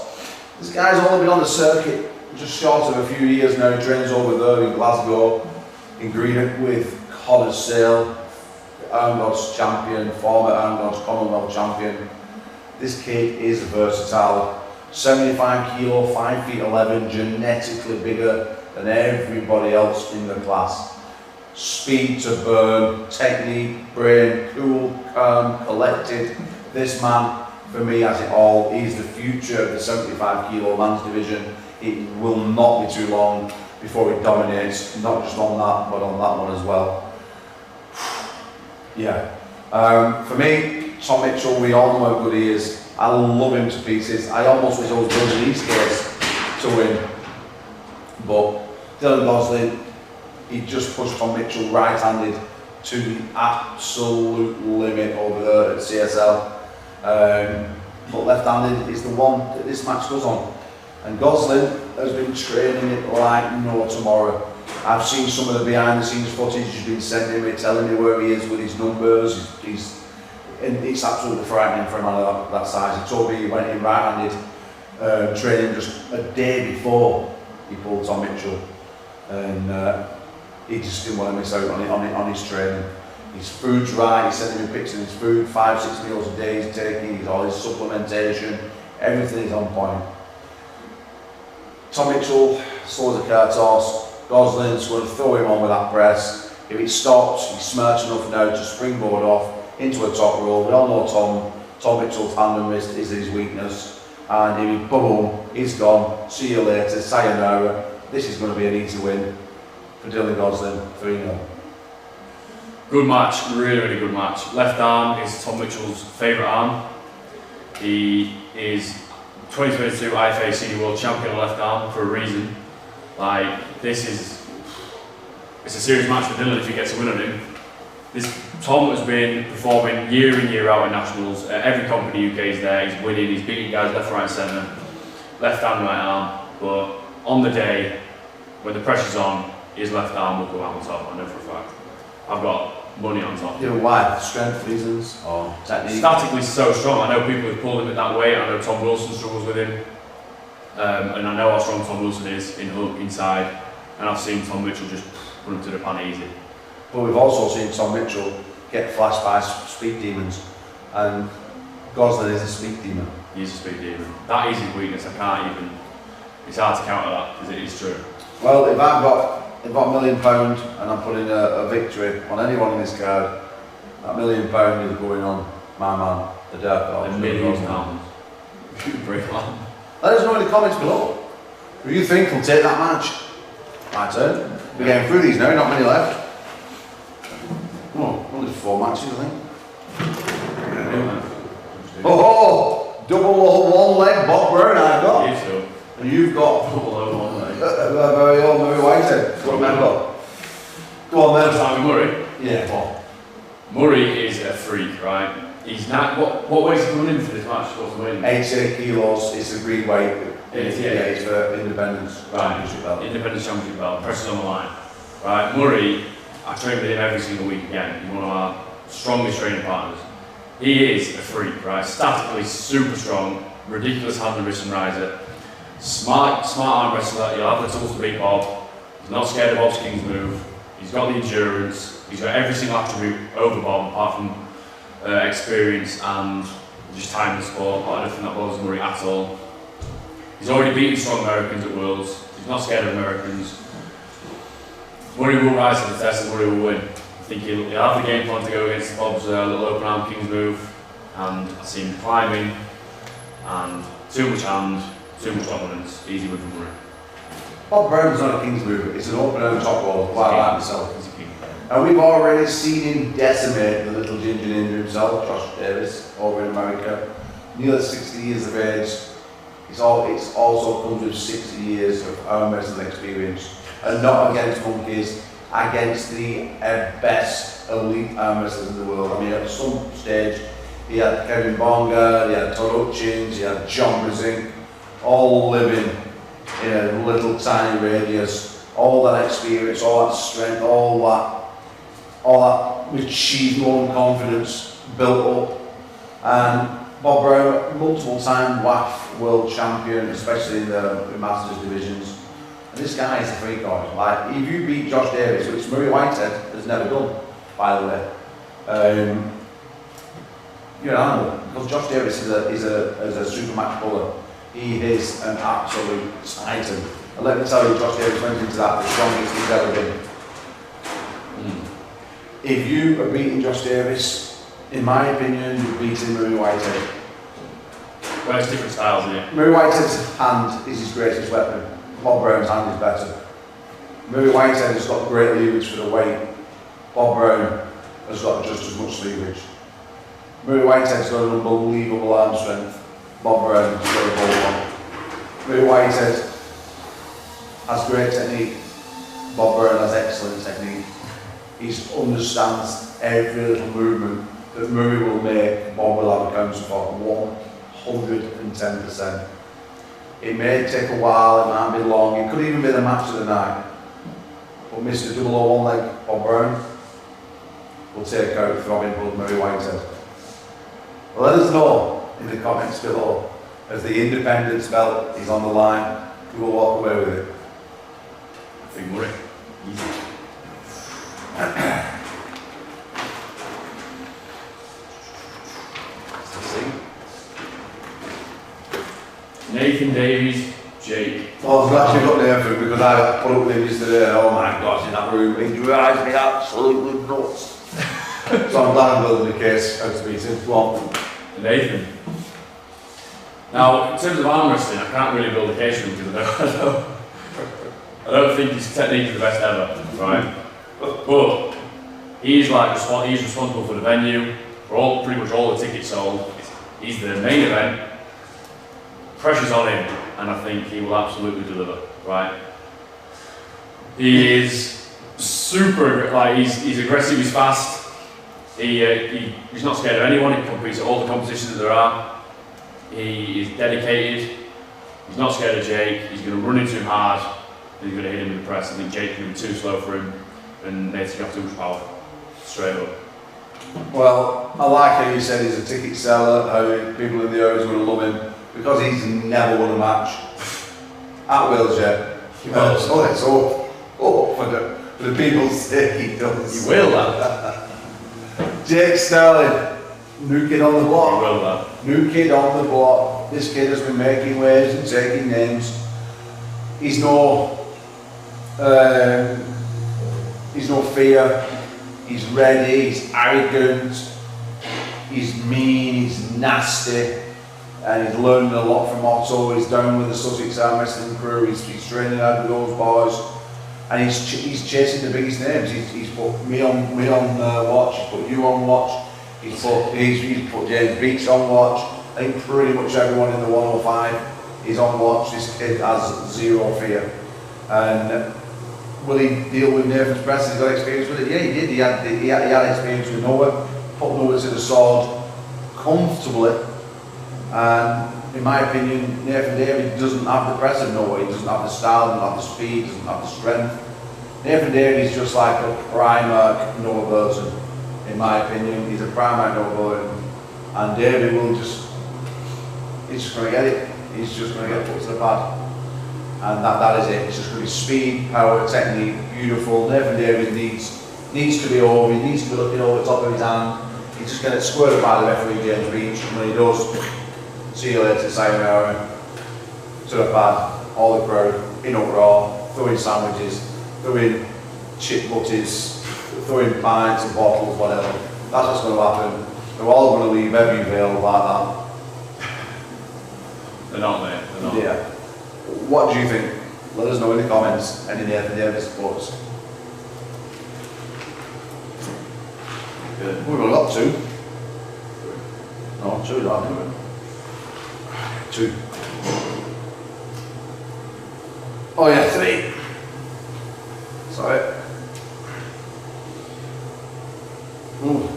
This guy's only been on the circuit just short of a few years now. He trains over there in Glasgow, in Greenock with Connor Sale, ARMGODS champion, former ARMGODS Commonwealth champion. This kid is versatile. 75 kilo, 5 feet 11, genetically bigger than everybody else in the class. Speed to burn, technique, brain, cool, calm, collected. This man, for me, has it all. He's the future of the 75 kilo man's division. It will not be too long before he dominates, not just on that, but on that one as well. Yeah. For me, Tom Mitchell, we all know how good he is. I love him to pieces. I almost wish I was building his case to win. But Dylan Gosling, he just pushed Tom Mitchell right-handed to the absolute limit over there at CSL. But left-handed is the one that this match goes on. And Gosling has been training it like no tomorrow. I've seen some of the behind-the-scenes footage he's been sending me, telling me where he is with his numbers. And it's absolutely frightening for a man of that size. He told me he went in right-handed training just a day before he pulled Tom Mitchell, and he just didn't want to miss out on his training. His food's right, he's sending me pictures of his food, 5-6 meals a day he's taking, all his supplementation, everything is on point. Tom Mitchell, slow as a cart horse. Gosling's going to throw him on with that press. If it stops, he's smart enough now to springboard off into a top roll. We all know Tom Mitchell's hand and wrist is his weakness. And if boom, he's gone. See you later, sayonara. This is going to be an easy win for Dylan Gosling, 3-0. Good match, really good match. Left arm is Tom Mitchell's favourite arm. He is 2022 IFA Senior World Champion on left arm for a reason. Like, it's a serious match for Dylan if he gets a win on him. Tom has been performing year in, year out in nationals. Every company UK is there, he's winning, he's beating guys left, right and centre. Left and right arm, but on the day, when the pressure's on, his left arm will come out on top, I know for a fact. I've got money on top. Yeah, why? Strength reasons or technique? Statically so strong. I know people have pulled him at that weight. I know Tom Wilson struggles with him. And I know how strong Tom Wilson is in hook, inside. And I've seen Tom Mitchell just put him to the pan easy. But we've also seen Tom Mitchell get flashed by speed demons. And Gosling is a speed demon. He's a speed demon. That is his weakness. I can't even... It's hard to counter that, because it is true. Well, if I've got £1 million and I'm putting a victory on anyone in this card, that £1 million is going on my man, the Dark Horse. £1 million. You can break that. Let us know in the comments below. Who you think will take that match? My turn. We're getting through these now, not many left. Oh, only 4 matches, I think. Oh, double one leg Bob Brown I've got. You too. And you've got Double one leg. very old Murray Whitehead. Remember. Go on then. Simon Murray. Yeah, well. Murray is a freak, right? He's not. What weight's he coming in for this match? What's the weight? 88 kilos. It's a green weight. 88. Yeah, it's for independence. Championship belt. Independence championship belt. Presses on the line. Right, Murray. I train with him every single week again. He's one of our strongest training partners. He is a freak, right? Statically super strong, ridiculous hand and wrist and riser. Smart arm wrestler. He'll have the tools to beat Bob. He's not scared of Bob's King's move. He's got the endurance. He's got every single attribute over Bob, apart from experience and just time in the sport. But I don't think that bothers Murray at all. He's already beaten strong Americans at Worlds. He's not scared of Americans. Murray will rise to the test and Murray will win. I think he'll have the game plan to go against Bob's little open arm King's move. And I see him climbing and too much hand, too much dominance. Easy win for Murray. Bob Brown's not a King's move, it's an open arm top roll. Wow, like himself. He's a king. And we've already seen him decimate the little ginger ninja himself, Josh Davies, over in America. Nearly 60 years of age. It's also comes with 60 years of arm wrestling experience. And not against monkeys, against the best elite arm wrestlers in the world. I mean, at some stage, he had Kevin Bonga, he had Todd Hutchins, he had John Brezink, all living in a little tiny radius. All that experience, all that strength, all that achievement and confidence built up. And Bob Brown, multiple time WAF world champion, especially in the Masters divisions. And this guy is a freak on. Like, if you beat Josh Davies, which Murray Whitehead has never done, by the way, you're an animal. Because Josh Davies is a super match puller. He is an absolute titan. And let me tell you, Josh Davies went into that the strongest he's ever been. If you are beating Josh Davies, in my opinion, you're beating Murray Whitehead. Well, it's different styles, isn't it? Murray Whitehead's hand is his greatest weapon. Bob Brown's hand is better. Murray Whitehead has got great leverage for the weight. Bob Brown has got just as much leverage. Murray Whitehead's got an unbelievable arm strength. Bob Brown, just got a ball on. Really Whitehead has great technique. Bob Brown has excellent technique. He understands every little movement that Murray will make, Bob will have accounts for 110%. It may take a while, it might be long, it could even be the match of the night. But Mr. 001 leg, Bob Brown, will take out throbbing blood Murray Whitehead. Let us know in the comments below as the Independence belt is on the line, who will walk away with it. I think Murray. Easy. Nathan Davies J. Well, I'm glad you got there for it because I put up with him yesterday. Oh my gosh, in that room, he drives me absolutely nuts. So I'm glad I'm building the case how to beat him. Go on. Nathan. Now, in terms of arm wrestling, I can't really build a case for him because I don't think his technique is the best ever, right? But he's responsible for the venue, for pretty much all the tickets sold. He's the main event. Pressure's on him, and I think he will absolutely deliver, right? He is super, he's aggressive, he's fast. He's not scared of anyone, he competes at all the competitions that there are. He is dedicated, he's not scared of Jake, he's going to run into him hard, and he's going to hit him with the press. I think Jake's going to be too slow for him, and Nathan's going to have too much power, straight up. Well, I like how you said he's a ticket seller, how people in the area are going to love him, because he's never won a match at Wales yet. So for the people's sake, he does. He will, that. Jake Sterling, new kid on the block. He will, that. New kid on the block. This kid has been making waves and taking names. He's no fear. He's ready. He's arrogant. He's mean. He's nasty. And he's learning a lot from Otto. He's down with the Sussex Arm Wrestling crew. He's training out with those boys, and he's chasing the biggest names. He's put me on watch. He's put you on watch. He's put James Beach on watch. I think pretty much everyone in the 105 is on watch. This kid has zero fear. And will he deal with Nathan's press? He's got experience with it. Yeah, he did. He had experience with Noah. Put Noah to the sword comfortably. And in my opinion, Nathan Davies doesn't have the press of Noah. He doesn't have the style, doesn't have the speed, doesn't have the strength. Nathan Davies is just like a Primark Noah Burton, in my opinion. He's a Primark Noah Burton. And Davies will he's just going to get it. He's just going to get put to the pad. And that is it. It's just going to be speed, power, technique, beautiful. Nathan Davies needs to be over. He needs to be looking over the top of his hand. He's just going to get squared by the referee, James Beach. And when he does, see you later, sayonara, to the pad, all the crowd, in uproar, throwing sandwiches, throwing chip butties, throwing pints and bottles, whatever. That's what's going to happen. They're all going to leave every veil like that. They're not, mate. They're not. Yeah. What do you think? Let us know in the comments. Any Nathan Davies supporters? Good. We've only got two. No, two, don't we? Two. Oh yeah, three. Sorry. Ooh.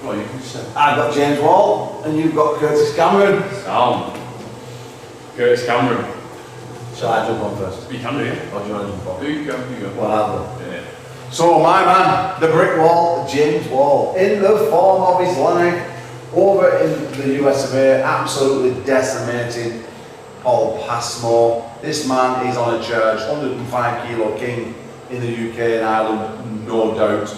Oh, you can say. I've got James Wall and you've got Curtis Cameron. Sound. Curtis Cameron. Shall I jump on first? You can do it. Or do you want to jump on? You go. Well, I'll go. Yeah. So my man, the brick wall, James Wall, in the form of his life, over in the US of A, absolutely decimated Paul Passmore. This man is on a charge, 105 kilo king in the UK and Ireland, no doubt.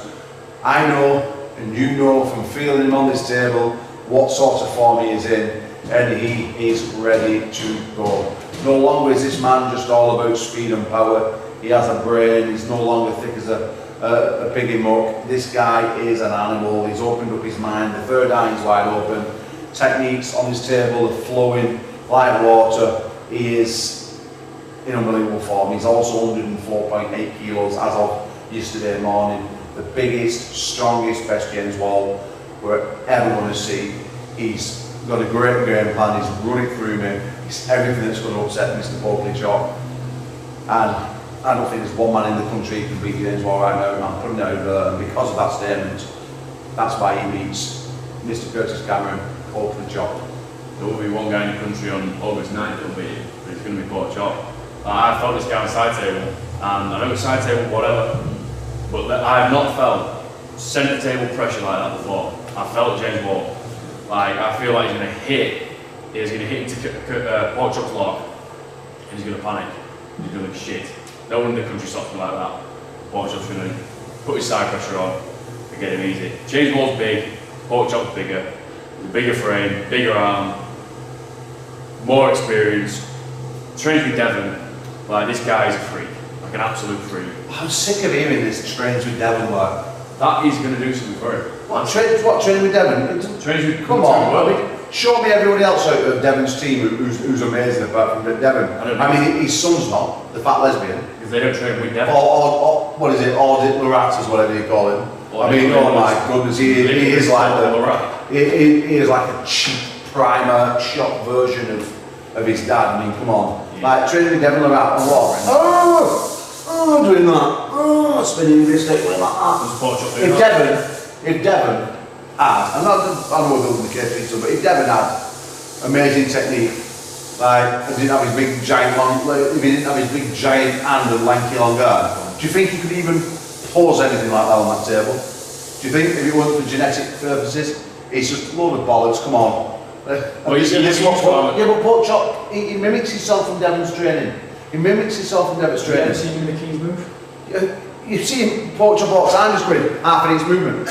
I know, and you know from feeling him on this table, what sort of form he is in, and he is ready to go. No longer is this man just all about speed and power. He has a brain, he's no longer thick as a piggy muck. This guy is an animal. He's opened up his mind, the third eye's wide open. Techniques on his table are flowing like water. He is in unbelievable form. He's also 104.8 kilos as of yesterday morning. The biggest, strongest, best James Wall we're ever going to see He's got a great game plan, he's run it through me, it's everything that's going to upset Mr. Chop. And I don't think there's one man in the country who can beat James Wall right now, and I'm putting it over, and because of that statement, that's why he beats Mr. Curtis Cameron, Chop. There will be one guy in the country on August 9th that'll beat him, but it's going to be Chop. I felt this guy on side table, and I know it's side table, whatever, but I have not felt centre table pressure like that before. I felt James Wall. Like, I feel like he's going to hit into Chop's lock, and he's going to panic. He's going to shit. No one in the country stops me like that. Chop's going to put his side pressure on and get him easy. James Wall's big, Chop's bigger, bigger frame, bigger arm, more experience, trains with Devon. Like, this guy is a freak, like an absolute freak. I'm sick of hearing this trains with Devon work. That is going to do something for him. What training with Devon? Trains with Come on, show me everybody else out of Devon's team who's amazing apart from Devon. I mean, his son's not, the fat lesbian. Because they don't train with Devon. Or what is it, Audit Laratas, whatever you call him. I mean, oh my goodness, he is like he is like a cheap primer shop version of his dad. I mean, come on. Yeah. Like training with Devon Laratas and what? Oh, doing that. Oh, spinning this thing like that. If Devon had, I know we're building the case for each other, but if Devon had amazing technique, like, didn't have his big giant if he didn't have his big giant hand and lanky long arm, do you think he could even pose anything like that on that table? Do you think if it weren't for genetic purposes, it's just a load of bollocks, come on. But Chop, he mimics himself from Devon's training. He mimics himself from Devon's training. You ever seen him in the King's move? You see him Chop all the time, just going half an inch movement.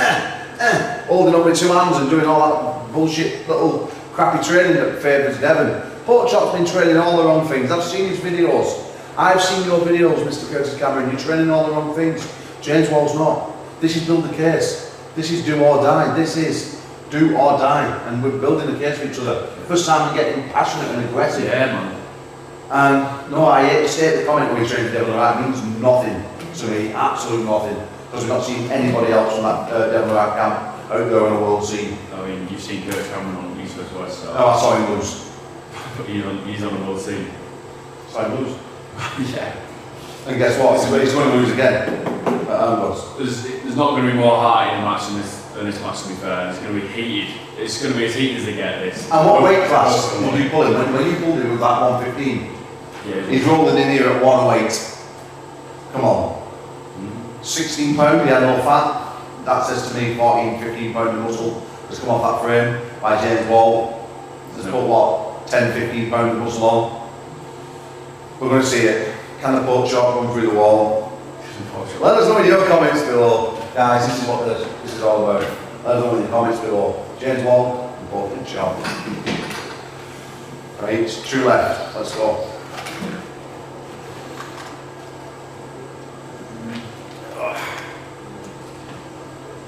Holding up with two hands and doing all that bullshit little crappy training that favours Devon. Chop's been training all the wrong things. I've seen his videos. I've seen your videos, Mr. Curtis Cameron. You're training all the wrong things. James Wall's not. This is build the case. This is do or die. This is do or die. And we're building a case for each other. First time we're getting passionate and aggressive. Yeah, man. And no, I hate to say the comment when we train Devon Wright means nothing to me, absolute nothing. Because we've not seen anybody else from that Devon Wright camp out there on the world scene. I mean, you've seen Curtis Cameron on East West West. So. Oh, I saw him lose. But he's on the world scene. Saw him lose. Yeah. And guess what? He's going to lose again. There's not going to be more heart in a match than this match, to be fair. It's going to be heated. It's going to be as heated as they get this. And what weight class did you pull him? When you pulled him with that 115, yeah, he's rolling in here at 108. Come on. 16 pound, he had no fat. That says to me 14, 15 pound of muscle has come off that frame by James Wall. There's put what, 10, 15 pound of muscle on. We're going to see it. Can the pork chop run through the wall? Let us know in your comments below. Guys, this is what this is all about. Let us know in the comments below. James Wall and pork chop. Right, true left. Let's go.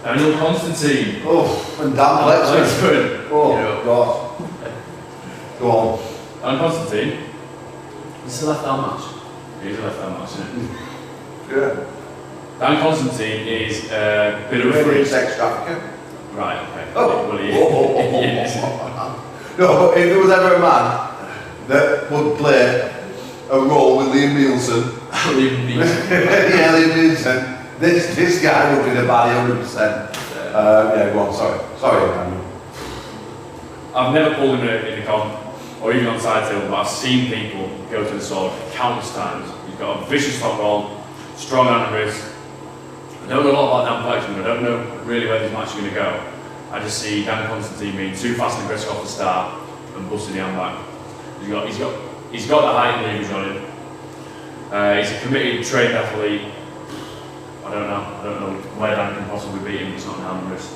Daniel Constantine. Oh, and Dan Plexman. Oh, yeah. God. Go on. Dan Constantine. It's a left arm match. It is a left arm match, isn't it? Yeah. Dan Constantine is a bit of a freak. Sex trafficker. Right, okay. Oh. Well, he is. Yes. No, but if there was ever a man that would play a role with Liam Nielsen. Liam Nielsen. Yeah, Liam Nielsen. This guy would be the baddie 100%. Yeah, go on, sorry, Daniel. I've never pulled him in a comp, or even on side table, but I've seen people go to the sword countless times. He's got a vicious top roll, strong hand and wrist. I don't know a lot about Dan Plexman, I don't know really where this match is going to go. I just see Dan Constantine being too fast and aggressive off the start and busting the hand back. He's got the height and leverage on him. He's a committed, trained athlete. I don't know where Dan can possibly beat him. It's not in hand and wrist.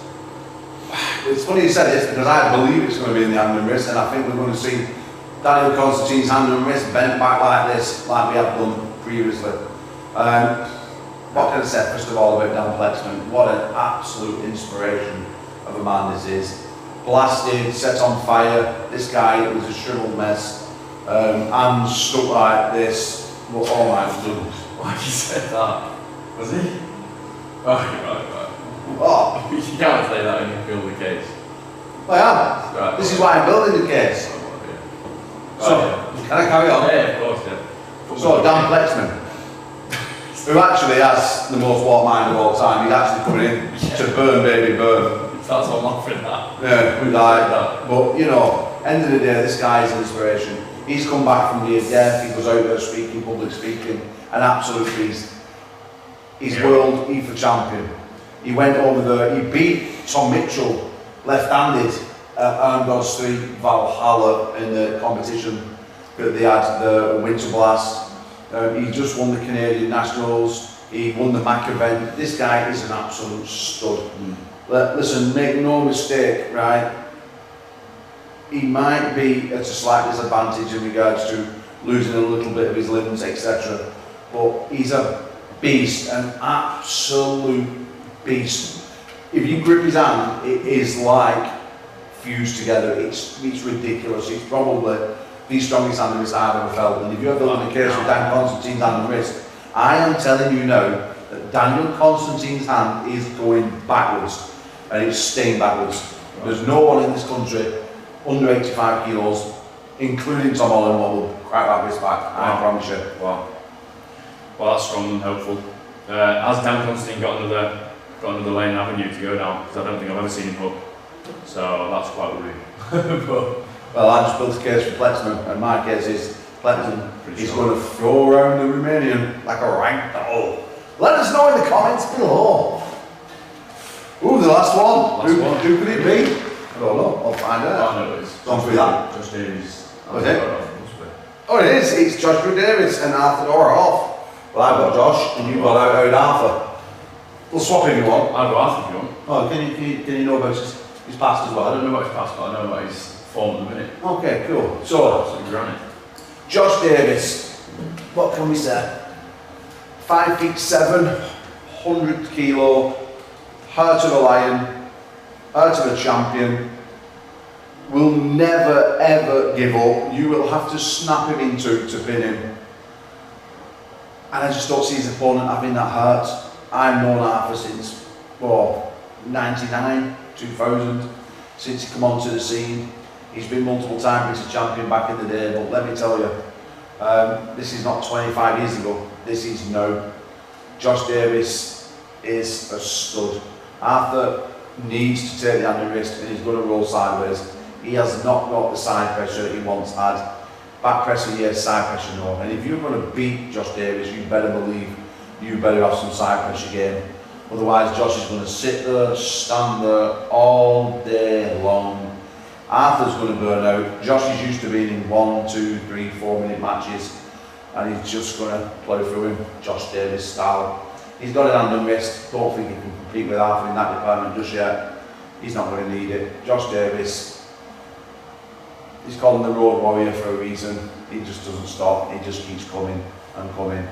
It's funny you said this because I believe it's going to be in the hand and wrist, and I think we're going to see Daniel Constantine's hand and wrist bent back like this, like we have done previously. What can I say first of all about Dan Plexman? What an absolute inspiration of a man this is. Blasted, set on fire. This guy was a shriveled mess. And stuck like this. Oh my goodness. Why he said that? Was he? Right. Oh. You can't say that when you build the case. I am. Right. This is why I'm building the case. So, can I carry on? Yeah, of course, yeah. So, Dan Plexman, who actually has the most warm mind of all time, he's actually coming in to burn, baby, burn. That's what I'm offering that. Yeah, like that. But, you know, end of the day, this guy's an inspiration. He's come back from near death, he goes out there speaking, public speaking, an absolute beast. He's world EFA champion. He went over there, he beat Tom Mitchell left-handed at ARMGODS 3 VALHALLA in the competition that they had, the Winter Blast. He just won the Canadian Nationals, he won the Mac event. This guy is an absolute stud. Listen, make no mistake, right? He might be at a slight disadvantage in regards to losing a little bit of his limbs, etc. But he's a beast, an absolute beast. If you grip his hand, it is like fused together. It's ridiculous. It's probably the strongest hand wrist I've ever felt. And if you ever look at the case with Dan Constantine's hand and wrist, I am telling you now that Daniel Constantine's hand is going backwards, and it's staying backwards. There's no one in this country under 85 kilos, including Tom Holland, will crack that wrist back. I promise you. Wow. Well, that's strong and hopeful. Has Dan Constantine got another lane avenue to go down? Because I don't think I've ever seen him hook. So that's quite worrying. Well, I just built a case for Plexman, and my case is Plexman is going to throw around the Romanian like a rank doll. Let us know in the comments below. Ooh, the last one. Who could it be? I don't know. I'll find out. I know it is. Gone through that. Josh Davies. Was it? Oh, it is. It's Joshua Davies and Arthur off. Well, I've got Josh, and you've got out Arthur. We'll swap if you want. I'll go Arthur if you want. Oh, can you know about his past as Well, I well? don't know about his past, but I know about his form at the minute. Okay, cool. So, Absolutely granite. Josh Davies, what can we say? 5'7", 100 kilo, heart of a lion, heart of a champion, will never ever give up. You will have to snap him into to pin him. And I just don't see his opponent having that heart. I've known Arthur since, 99, 2000, since he come onto the scene. He's been multiple times British champion back in the day, but let me tell you, this is not 25 years ago, this is now. Josh Davies is a stud. Arthur needs to take the hand and wrist, and he's going to roll sideways. He has not got the side pressure he once had. Back pressure, yes, side pressure, no. And if you're going to beat Josh Davies, you better believe you better have some side pressure game. Otherwise, Josh is going to sit there, stand there all day long. Arthur's going to burn out. Josh is used to being in 1, 2, 3, 4 minute matches, and he's just going to plough through him, Josh Davies style. He's got an hand and wrist. Don't think he can compete with Arthur in that department just yet. He's not going to need it. Josh Davies, he's called him the road warrior for a reason. He just doesn't stop. He just keeps coming and coming.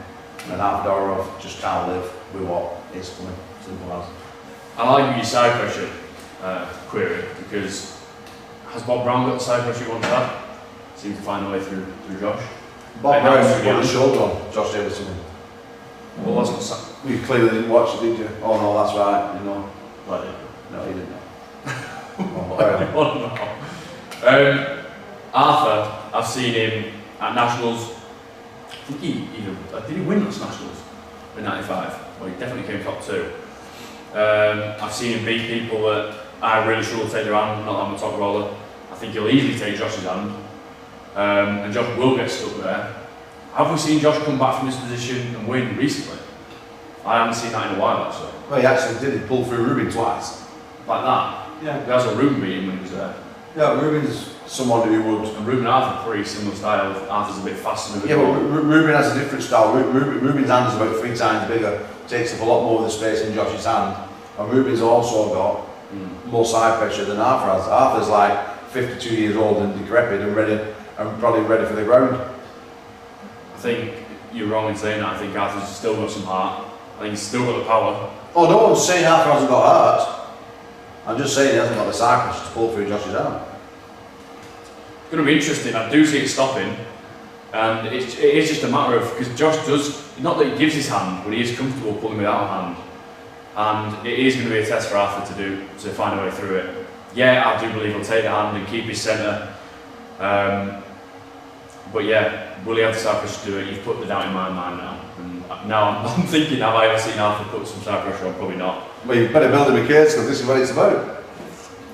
And Arthur just can't live with what is coming. Simple as. I like your side pressure query, because has Bob Brown got the side pressure he once had? Seemed to find a way through Josh. Bob Brown put his shoulder on Josh Davies. Well, wasn't side. You clearly didn't watch it, did you? Oh no, that's right. You know. Like, No, you didn't know. Arthur, I've seen him at Nationals. I think did he win those Nationals in '95? Well, he definitely came top 2. I've seen him beat people that I really struggle to take their hand. Not that I'm a top roller. I think he'll easily take Josh's hand, and Josh will get stuck there. Have we seen Josh come back from this position and win recently? I haven't seen that in a while, actually. Well, he actually did. He pulled through Ruben twice. Like that. Yeah. That's what Ruben beat him when he was there. Yeah, Ruben's someone who would. And Ruben and Arthur are pretty similar style. Arthur's a bit faster. Yeah, but Ruben has a different style. Ruben's hand is about 3 times bigger. Takes up a lot more of the space in Josh's hand. And Ruben's also got more side pressure than Arthur has. Arthur's like 52 years old and decrepit and ready, and probably ready for the ground. I think you're wrong in saying that. I think Arthur's still got some heart. I think he's still got the power. Oh, no one's saying Arthur hasn't got heart. I'm just saying he hasn't got the side pressure to pull through Josh's arm. It's going to be interesting. I do see it stopping, and it is just a matter of, because Josh does, not that he gives his hand, but he is comfortable pulling without a hand, and it is going to be a test for Arthur to find a way through it. Yeah, I do believe he'll take the hand and keep his centre. But yeah, will he have the side pressure to do it? You've put the doubt in my mind now. And now I'm thinking, have I ever seen Arthur put some side pressure on? Probably not. Well, you better build him a case because this is what it's about.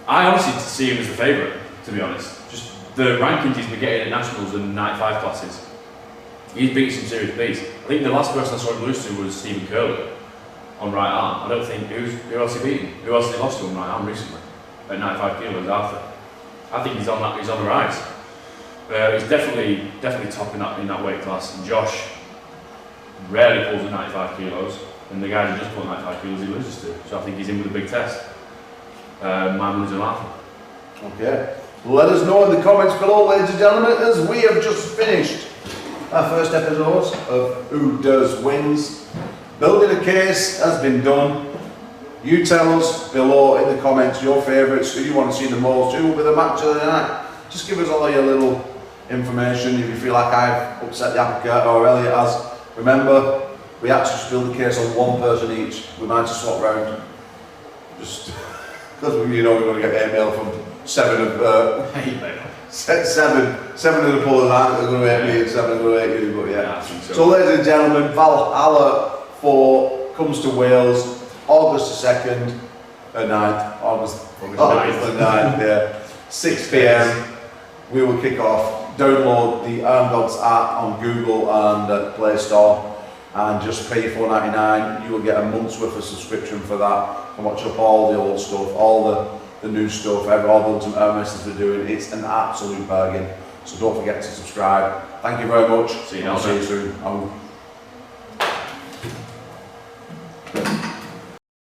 I honestly see him as the favourite, to be honest. Just the rankings he's been getting at nationals and 95 classes. He's beaten some serious beasts. I think the last person I saw him lose to was Stephen Curley on right arm. I don't think, who else he beaten? Who else he lost to on right arm recently? At 95 kilos, Arthur. I think he's on the rise. He's definitely top in that weight class. And Josh rarely pulls at 95 kilos, and the guy who just pulled 95 kilos he loses to. So I think he's in with a big test. My money's on Arthur. Okay. Let us know in the comments below, ladies and gentlemen, as we have just finished our first episode of Who Does Wins. Building a case has been done. You tell us below in the comments your favourites, who you want to see the most, who will be the match of the night. Just give us all your little information if you feel like I've upset the apple cart or Elliot has. Remember, we actually just build the case on one person each. We might just swap round. Just because you know we're going to get email from seven of the pullers aren't going to hate me and 7 are going to hate you, but yeah. So ladies and gentlemen, Valhalla 4 comes to Wales August the 2nd, 9th, August the 9th, yeah, 6 PM. We will kick off. Download the ARMGODS app on Google and Play Store and just pay $4.99. You will get a month's worth of subscription for that and watch up all the old stuff, all the new stuff, all the ultimate messages we're doing. It's an absolute bargain. So don't forget to subscribe. Thank you very much. See you soon.